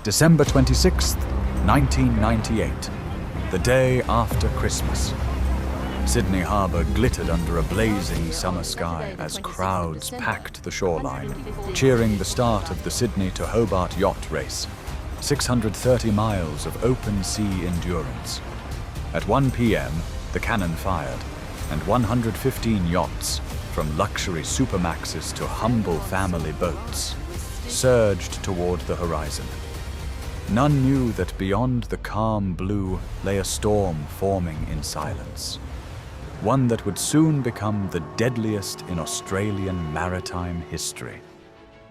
December 26th, 1998, the day after Christmas. Sydney Harbour glittered under a blazing summer sky as crowds packed the shoreline, cheering the start of the Sydney to Hobart Yacht Race, 630 miles of open sea endurance. At 1 p.m., the cannon fired, and 115 yachts, from luxury supermaxes to humble family boats, surged toward the horizon. None knew that beyond the calm blue lay a storm forming in silence, one that would soon become the deadliest in Australian maritime history.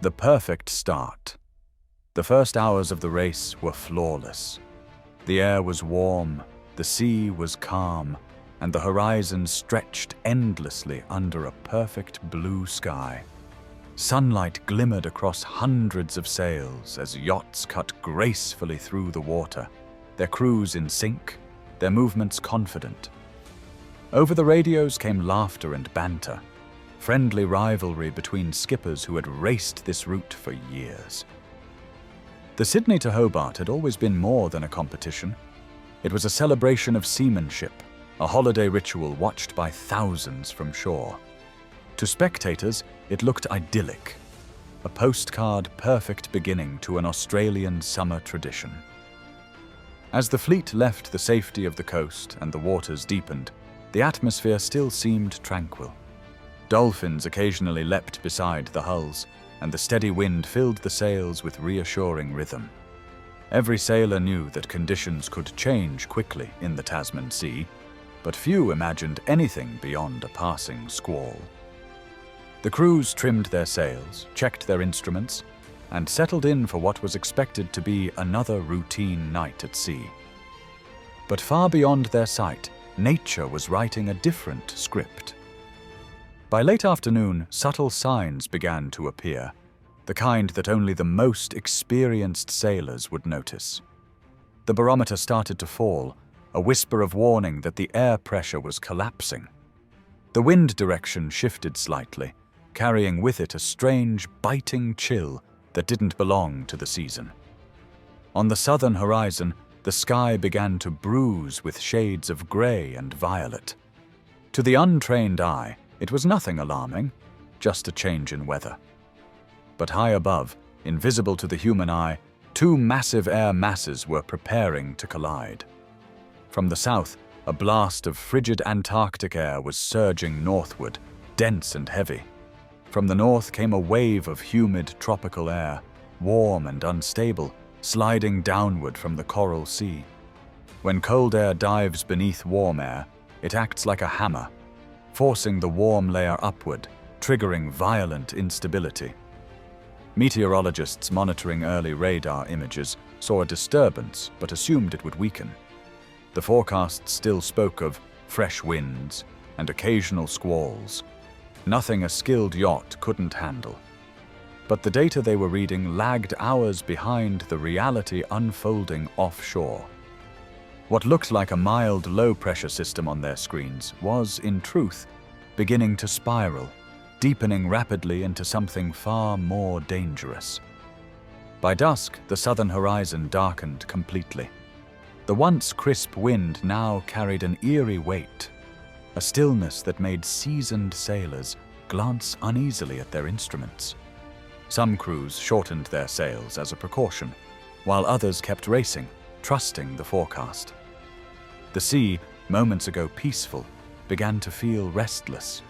The perfect start. The first hours of the race were flawless. The air was warm, the sea was calm, and the horizon stretched endlessly under a perfect blue sky. Sunlight glimmered across hundreds of sails as yachts cut gracefully through the water, their crews in sync, their movements confident. Over the radios came laughter and banter, friendly rivalry between skippers who had raced this route for years. The Sydney to Hobart had always been more than a competition. It was a celebration of seamanship, a holiday ritual watched by thousands from shore. To spectators, it looked idyllic, a postcard-perfect beginning to an Australian summer tradition. As the fleet left the safety of the coast and the waters deepened, the atmosphere still seemed tranquil. Dolphins occasionally leapt beside the hulls, and the steady wind filled the sails with reassuring rhythm. Every sailor knew that conditions could change quickly in the Tasman Sea, but few imagined anything beyond a passing squall. The crews trimmed their sails, checked their instruments, and settled in for what was expected to be another routine night at sea. But far beyond their sight, nature was writing a different script. By late afternoon, subtle signs began to appear, the kind that only the most experienced sailors would notice. The barometer started to fall, a whisper of warning that the air pressure was collapsing. The wind direction shifted slightly, carrying with it a strange, biting chill that didn't belong to the season. On the southern horizon, the sky began to bruise with shades of grey and violet. To the untrained eye, it was nothing alarming, just a change in weather. But high above, invisible to the human eye, two massive air masses were preparing to collide. From the south, a blast of frigid Antarctic air was surging northward, dense and heavy. From the north came a wave of humid tropical air, warm and unstable, sliding downward from the Coral Sea. When cold air dives beneath warm air, it acts like a hammer, forcing the warm layer upward, triggering violent instability. Meteorologists monitoring early radar images saw a disturbance but assumed it would weaken. The forecast still spoke of fresh winds and occasional squalls, nothing a skilled yacht couldn't handle. But the data they were reading lagged hours behind the reality unfolding offshore. What looked like a mild low-pressure system on their screens was, in truth, beginning to spiral, deepening rapidly into something far more dangerous. By dusk, the southern horizon darkened completely. The once crisp wind now carried an eerie weight, a stillness that made seasoned sailors glance uneasily at their instruments. Some crews shortened their sails as a precaution, while others kept racing, trusting the forecast. The sea, moments ago peaceful, began to feel restless,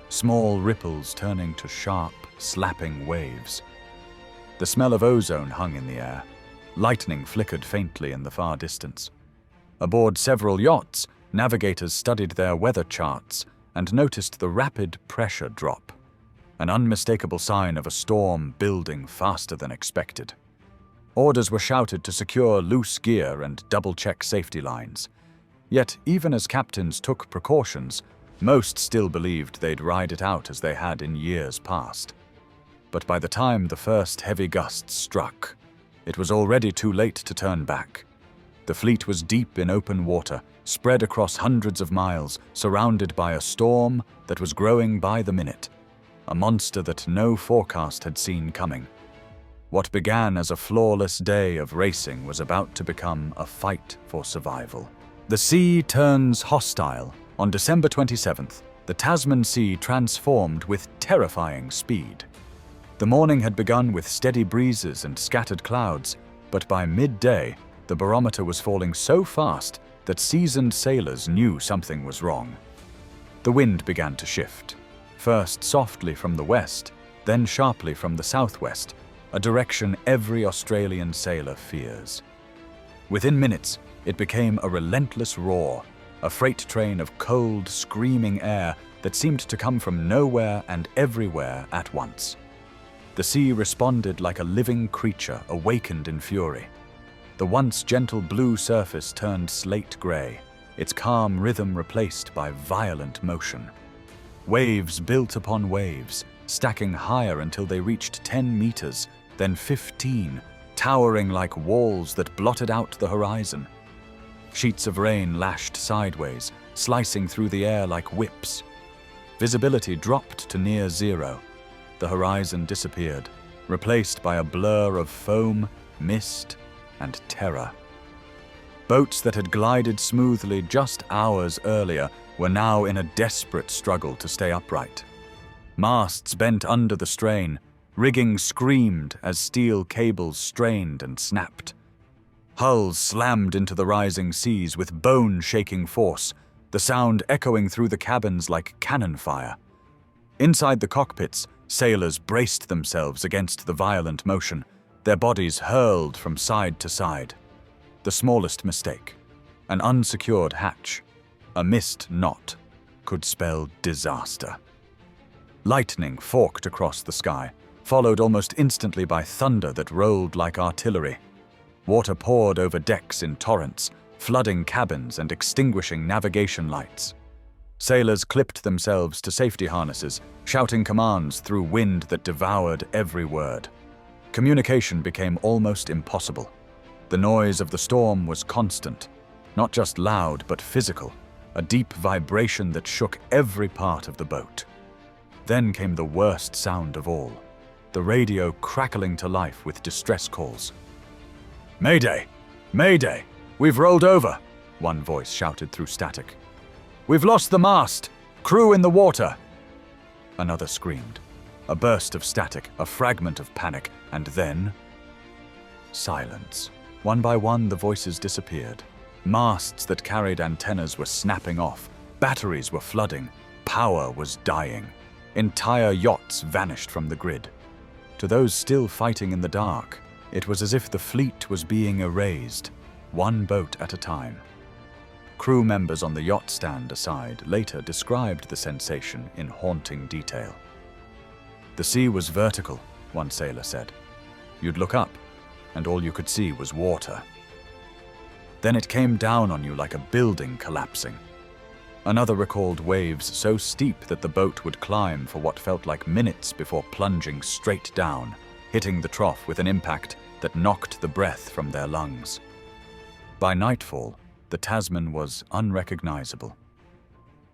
small ripples turning to sharp, slapping waves. The smell of ozone hung in the air. Lightning flickered faintly in the far distance. Aboard several yachts, navigators studied their weather charts and noticed the rapid pressure drop, an unmistakable sign of a storm building faster than expected. Orders were shouted to secure loose gear and double-check safety lines. Yet, even as captains took precautions, most still believed they'd ride it out as they had in years past. But by the time the first heavy gusts struck, it was already too late to turn back. The fleet was deep in open water, spread across hundreds of miles, surrounded by a storm that was growing by the minute, a monster that no forecast had seen coming. What began as a flawless day of racing was about to become a fight for survival. The sea turns hostile. On December 27th, the Tasman Sea transformed with terrifying speed. The morning had begun with steady breezes and scattered clouds, but by midday, the barometer was falling so fast that seasoned sailors knew something was wrong. The wind began to shift, first softly from the west, then sharply from the southwest, a direction every Australian sailor fears. Within minutes, it became a relentless roar, a freight train of cold, screaming air that seemed to come from nowhere and everywhere at once. The sea responded like a living creature awakened in fury. The once gentle blue surface turned slate gray, its calm rhythm replaced by violent motion. Waves built upon waves, stacking higher until they reached 10 meters, then 15, towering like walls that blotted out the horizon. Sheets of rain lashed sideways, slicing through the air like whips. Visibility dropped to near zero. The horizon disappeared, replaced by a blur of foam, mist, and terror. Boats that had glided smoothly just hours earlier were now in a desperate struggle to stay upright. Masts bent under the strain, rigging screamed as steel cables strained and snapped. Hulls slammed into the rising seas with bone-shaking force, the sound echoing through the cabins like cannon fire. Inside the cockpits, sailors braced themselves against the violent motion, their bodies hurled from side to side. The smallest mistake, an unsecured hatch, a missed knot, could spell disaster. Lightning forked across the sky, followed almost instantly by thunder that rolled like artillery. Water poured over decks in torrents, flooding cabins and extinguishing navigation lights. Sailors clipped themselves to safety harnesses, shouting commands through wind that devoured every word. Communication became almost impossible. The noise of the storm was constant, not just loud but physical, a deep vibration that shook every part of the boat. Then came the worst sound of all, the radio crackling to life with distress calls. "Mayday! Mayday! We've rolled over!" one voice shouted through static. "We've lost the mast! Crew in the water!" Another screamed. A burst of static, a fragment of panic, and then silence. One by one, the voices disappeared. Masts that carried antennas were snapping off. Batteries were flooding. Power was dying. Entire yachts vanished from the grid. To those still fighting in the dark, it was as if the fleet was being erased, one boat at a time. Crew members on the yacht stand aside later described the sensation in haunting detail. "The sea was vertical," one sailor said. "You'd look up, and all you could see was water. Then it came down on you like a building collapsing." Another recalled waves so steep that the boat would climb for what felt like minutes before plunging straight down, hitting the trough with an impact that knocked the breath from their lungs. By nightfall, the Tasman was unrecognizable.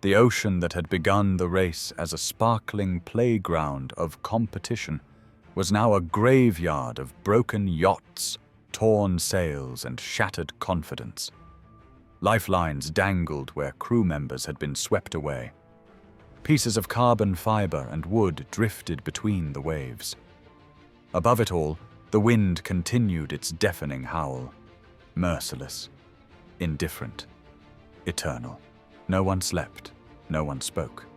The ocean that had begun the race as a sparkling playground of competition was now a graveyard of broken yachts, torn sails, and shattered confidence. Lifelines dangled where crew members had been swept away. Pieces of carbon fiber and wood drifted between the waves. Above it all, the wind continued its deafening howl, merciless, indifferent, eternal. No one slept, no one spoke.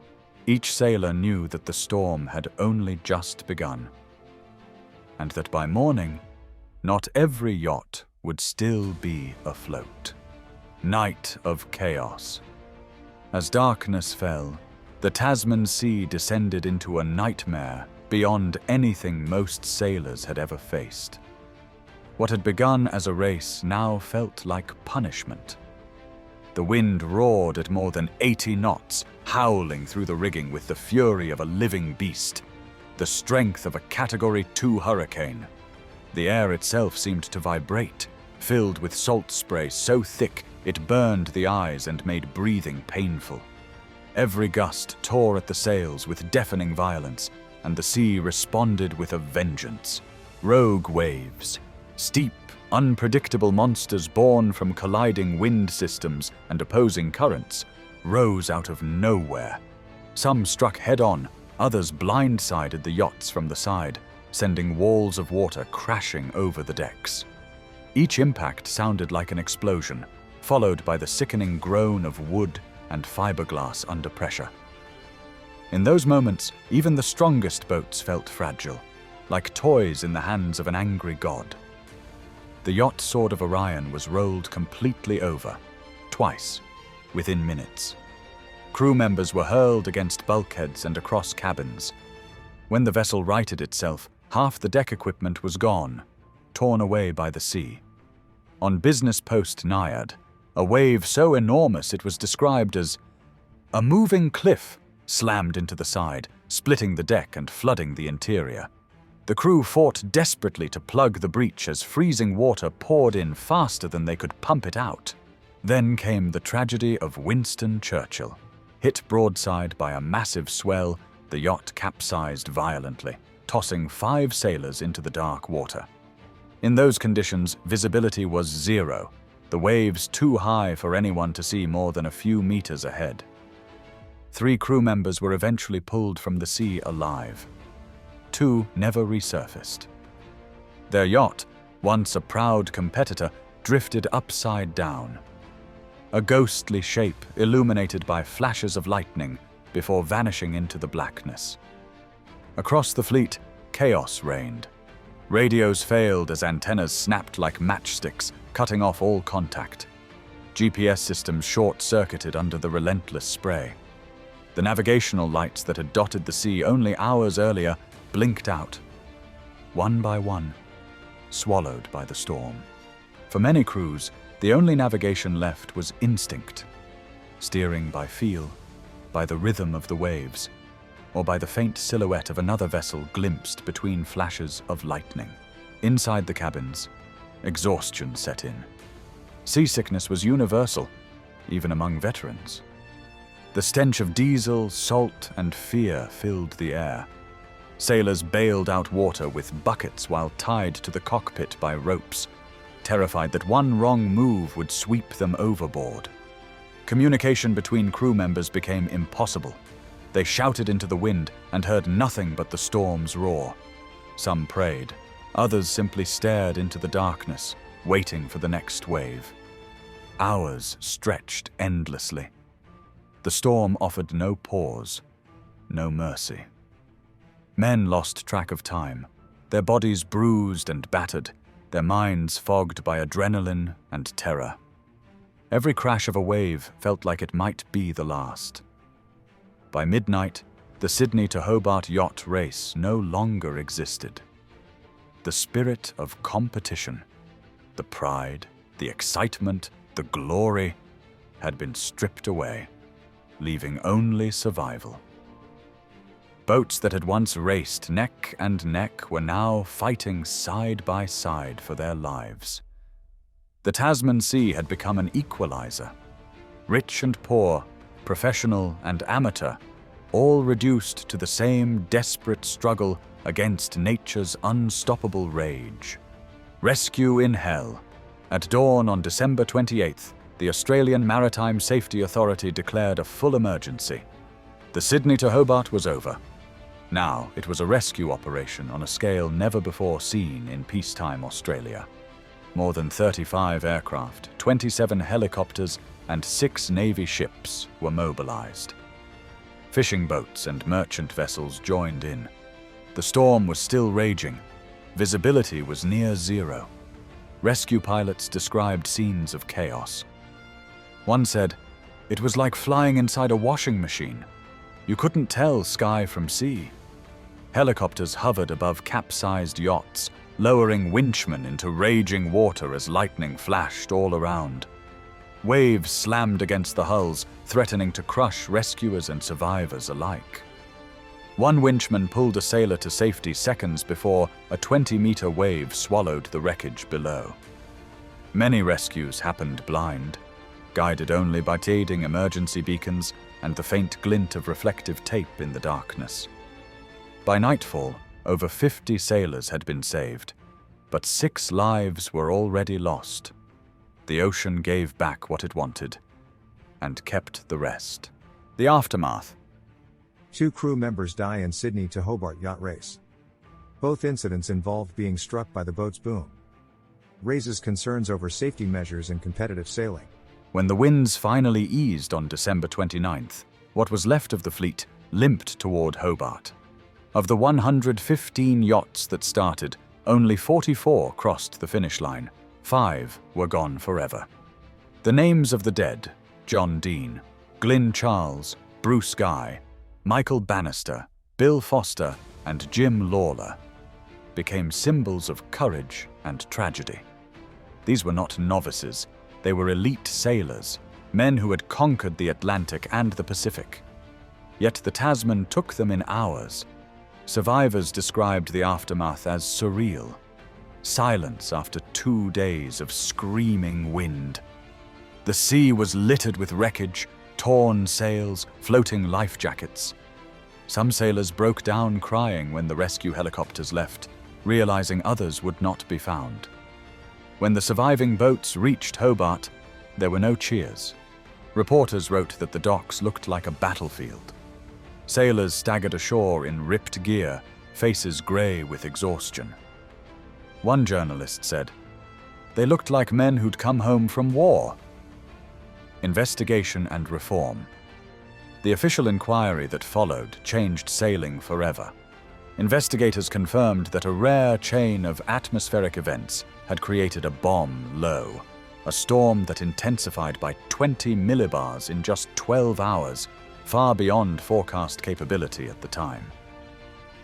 Each sailor knew that the storm had only just begun, and that by morning, not every yacht would still be afloat. Night of chaos. As darkness fell, the Tasman Sea descended into a nightmare beyond anything most sailors had ever faced. What had begun as a race now felt like punishment. The wind roared at more than 80 knots, howling through the rigging with the fury of a living beast, the strength of a Category 2 hurricane. The air itself seemed to vibrate, filled with salt spray so thick it burned the eyes and made breathing painful. Every gust tore at the sails with deafening violence, and the sea responded with a vengeance. Rogue waves, steep, unpredictable monsters born from colliding wind systems and opposing currents, rose out of nowhere. Some struck head-on, others blindsided the yachts from the side, sending walls of water crashing over the decks. Each impact sounded like an explosion, followed by the sickening groan of wood and fiberglass under pressure. In those moments, even the strongest boats felt fragile, like toys in the hands of an angry god. The yacht Sword of Orion was rolled completely over, twice, within minutes. Crew members were hurled against bulkheads and across cabins. When the vessel righted itself, half the deck equipment was gone, torn away by the sea. On Business Post Naiad, a wave so enormous it was described as a moving cliff slammed into the side, splitting the deck and flooding the interior. The crew fought desperately to plug the breach as freezing water poured in faster than they could pump it out. Then came the tragedy of Winston Churchill. Hit broadside by a massive swell, the yacht capsized violently, tossing 5 sailors into the dark water. In those conditions, visibility was zero, the waves too high for anyone to see more than a few meters ahead. 3 crew members were eventually pulled from the sea alive. 2 never resurfaced. Their yacht, once a proud competitor, drifted upside down. A ghostly shape illuminated by flashes of lightning before vanishing into the blackness. Across the fleet, chaos reigned. Radios failed as antennas snapped like matchsticks, cutting off all contact. GPS systems short-circuited under the relentless spray. The navigational lights that had dotted the sea only hours earlier blinked out, one by one, swallowed by the storm. For many crews, the only navigation left was instinct, steering by feel, by the rhythm of the waves, or by the faint silhouette of another vessel glimpsed between flashes of lightning. Inside the cabins, exhaustion set in. Seasickness was universal, even among veterans. The stench of diesel, salt, and fear filled the air. Sailors bailed out water with buckets while tied to the cockpit by ropes, terrified that one wrong move would sweep them overboard. Communication between crew members became impossible. They shouted into the wind and heard nothing but the storm's roar. Some prayed, others simply stared into the darkness, waiting for the next wave. Hours stretched endlessly. The storm offered no pause, no mercy. Men lost track of time, their bodies bruised and battered, their minds fogged by adrenaline and terror. Every crash of a wave felt like it might be the last. By midnight, the Sydney to Hobart Yacht Race no longer existed. The spirit of competition, the pride, the excitement, the glory, had been stripped away, leaving only survival. Boats that had once raced neck and neck were now fighting side by side for their lives. The Tasman Sea had become an equalizer. Rich and poor, professional and amateur, all reduced to the same desperate struggle against nature's unstoppable rage. Rescue in hell. At dawn on December 28th, the Australian Maritime Safety Authority declared a full emergency. The Sydney to Hobart was over. Now it was a rescue operation on a scale never before seen in peacetime Australia. More than 35 aircraft, 27 helicopters, and 6 Navy ships were mobilized. Fishing boats and merchant vessels joined in. The storm was still raging. Visibility was near zero. Rescue pilots described scenes of chaos. One said, "It was like flying inside a washing machine. You couldn't tell sky from sea." Helicopters hovered above capsized yachts, lowering winchmen into raging water as lightning flashed all around. Waves slammed against the hulls, threatening to crush rescuers and survivors alike. One winchman pulled a sailor to safety seconds before a 20-meter wave swallowed the wreckage below. Many rescues happened blind, guided only by fading emergency beacons and the faint glint of reflective tape in the darkness. By nightfall, over 50 sailors had been saved, but 6 lives were already lost. The ocean gave back what it wanted, and kept the rest. The aftermath. 2 crew members die in Sydney to Hobart Yacht Race. Both incidents involved being struck by the boat's boom. Raises concerns over safety measures in competitive sailing. When the winds finally eased on December 29th, what was left of the fleet limped toward Hobart. Of the 115 yachts that started, only 44 crossed the finish line. 5 were gone forever. The names of the dead, John Dean, Glyn Charles, Bruce Guy, Michael Bannister, Bill Foster, and Jim Lawler, became symbols of courage and tragedy. These were not novices. They were elite sailors, men who had conquered the Atlantic and the Pacific. Yet the Tasman took them in hours. Survivors described the aftermath as surreal. Silence after 2 days of screaming wind. The sea was littered with wreckage, torn sails, floating life jackets. Some sailors broke down crying when the rescue helicopters left, realizing others would not be found. When the surviving boats reached Hobart, there were no cheers. Reporters wrote that the docks looked like a battlefield. Sailors staggered ashore in ripped gear, faces gray with exhaustion. One journalist said, "They looked like men who'd come home from war." Investigation and reform. The official inquiry that followed changed sailing forever. Investigators confirmed that a rare chain of atmospheric events had created a bomb low, a storm that intensified by 20 millibars in just 12 hours, far beyond forecast capability at the time.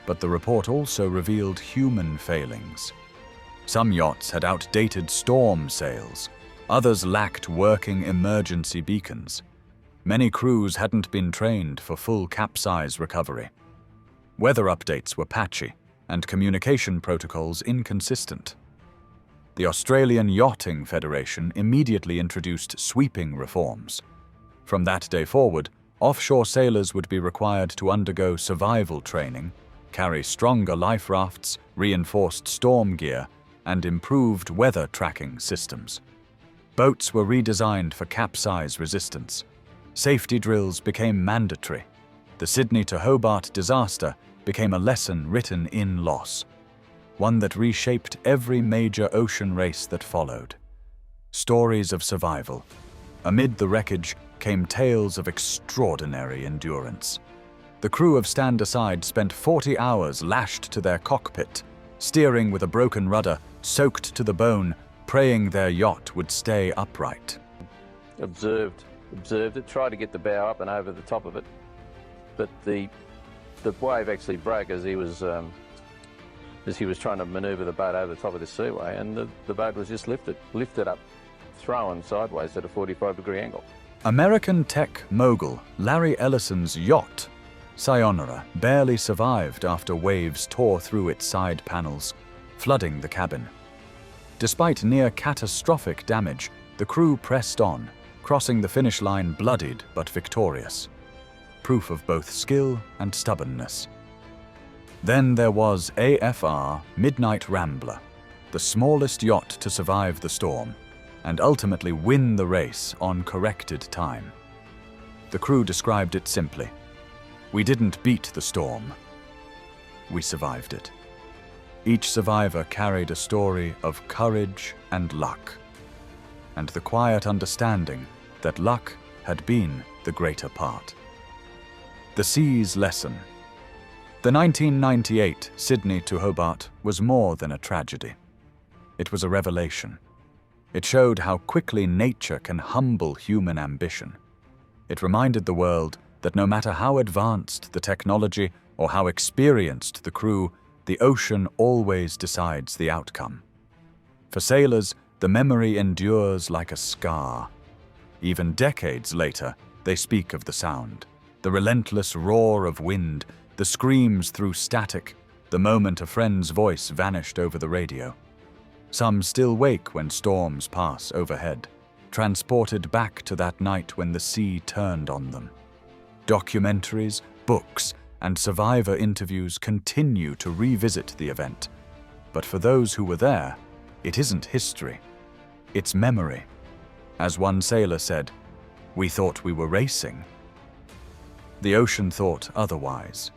But the report also revealed human failings. Some yachts had outdated storm sails. Others lacked working emergency beacons. Many crews hadn't been trained for full capsize recovery. Weather updates were patchy, and communication protocols inconsistent. The Australian Yachting Federation immediately introduced sweeping reforms. From that day forward, offshore sailors would be required to undergo survival training, carry stronger life rafts, reinforced storm gear, and improved weather tracking systems. Boats were redesigned for capsize resistance. Safety drills became mandatory. The Sydney to Hobart disaster became a lesson written in loss, one that reshaped every major ocean race that followed. Stories of survival. Amid the wreckage came tales of extraordinary endurance. The crew of Stand Aside spent 40 hours lashed to their cockpit, steering with a broken rudder, soaked to the bone, praying their yacht would stay upright. Observed it, tried to get the bow up and over the top of it, but the wave actually broke as he was trying to maneuver the boat over the top of the seaway, and the boat was just lifted up, thrown sideways at a 45-degree angle. American tech mogul Larry Ellison's yacht, Sayonara, barely survived after waves tore through its side panels, flooding the cabin. Despite near catastrophic damage, the crew pressed on, crossing the finish line bloodied but victorious. Proof of both skill and stubbornness. Then there was AFR Midnight Rambler, the smallest yacht to survive the storm, and ultimately win the race on corrected time. The crew described it simply: "We didn't beat the storm. We survived it." Each survivor carried a story of courage and luck, and the quiet understanding that luck had been the greater part. The sea's lesson. The 1998 Sydney to Hobart was more than a tragedy. It was a revelation. It showed how quickly nature can humble human ambition. It reminded the world that no matter how advanced the technology or how experienced the crew, the ocean always decides the outcome. For sailors, the memory endures like a scar. Even decades later, they speak of the sound, the relentless roar of wind, the screams through static, the moment a friend's voice vanished over the radio. Some still wake when storms pass overhead, transported back to that night when the sea turned on them. Documentaries, books, and survivor interviews continue to revisit the event. But for those who were there, it isn't history. It's memory. As one sailor said, "We thought we were racing." The ocean thought otherwise.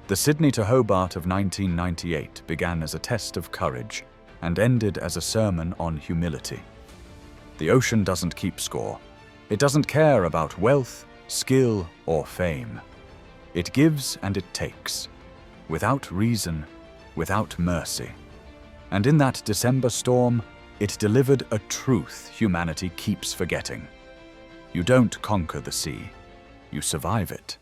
The Sydney to Hobart of 1998 began as a test of courage and ended as a sermon on humility. The ocean doesn't keep score. It doesn't care about wealth, skill, or fame. It gives and it takes, without reason, without mercy. And in that December storm, it delivered a truth humanity keeps forgetting. You don't conquer the sea, you survive it.